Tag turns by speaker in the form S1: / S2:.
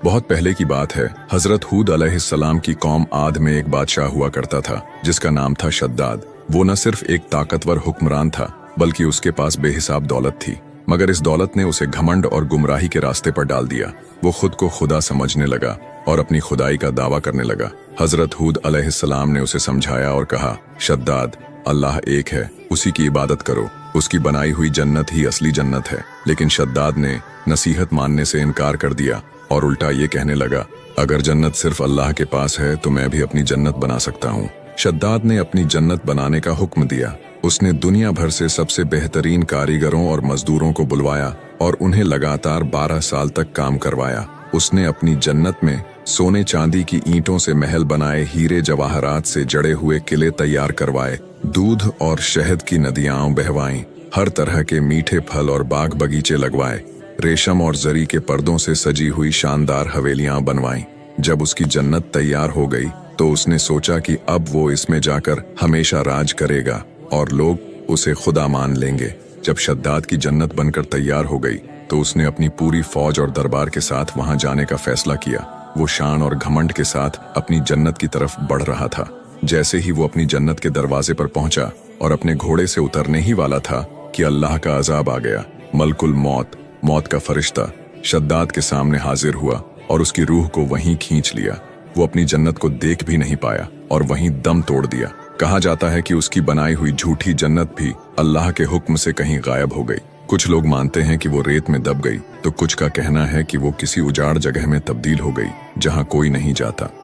S1: बहुत पहले की बात है। हजरत हूद अलैहिस्सलाम की कौम आद में एक बादशाह हुआ करता था जिसका नाम था शद्दाद। वो न सिर्फ एक ताकतवर हुक्मरान था बल्कि उसके पास बेहिसाब दौलत थी, मगर इस दौलत ने उसे घमंड और गुमराही के रास्ते पर डाल दिया। वो खुद को खुदा समझने लगा और अपनी खुदाई का दावा करने लगा। हजरत हूद अलैहिस्सलाम ने उसे समझाया और कहा, शद्दाद, अल्लाह एक है, उसी की इबादत करो, उसकी बनाई हुई जन्नत ही असली जन्नत है। लेकिन शद्दाद ने नसीहत मानने से इनकार कर दिया और उल्टा ये कहने लगा, अगर जन्नत सिर्फ अल्लाह के पास है तो मैं भी अपनी जन्नत बना सकता हूँ। शद्दाद ने अपनी जन्नत बनाने का हुक्म दिया। उसने दुनिया भर से सबसे बेहतरीन कारीगरों और मजदूरों को बुलवाया और उन्हें लगातार 12 साल तक काम करवाया। उसने अपनी जन्नत में सोने चांदी की ईंटों से महल बनाए, हीरे जवाहरात से जड़े हुए किले तैयार करवाए, दूध और शहद की नदियां बहवाईं, हर तरह के मीठे फल और बाग बगीचे लगवाए, रेशम और जरी के पर्दों से सजी हुई शानदार हवेलियां बनवाईं। जब उसकी जन्नत तैयार हो गई तो उसने सोचा कि अब वो इसमें जाकर हमेशा राज करेगा और लोग उसे खुदा मान लेंगे। जब शद्दाद की जन्नत बनकर तैयार हो गई तो उसने अपनी पूरी फौज और दरबार के साथ वहां जाने का फैसला किया। वो शान और घमंड के साथ अपनी जन्नत की तरफ बढ़ रहा था। जैसे ही वो अपनी जन्नत के दरवाजे पर पहुंचा और अपने घोड़े से उतरने ही वाला था कि अल्लाह का अजाब आ गया। मलकुल मौत, मौत का फरिश्ता शद्दाद के सामने हाजिर हुआ और उसकी रूह को वहीं खींच लिया। वो अपनी जन्नत को देख भी नहीं पाया और वहीं दम तोड़ दिया। कहा जाता है कि उसकी बनाई हुई झूठी जन्नत भी अल्लाह के हुक्म से कहीं गायब हो गई। कुछ लोग मानते हैं कि वो रेत में दब गई तो कुछ का कहना है कि वो किसी उजाड़ जगह में तब्दील हो गई जहां कोई नहीं जाता।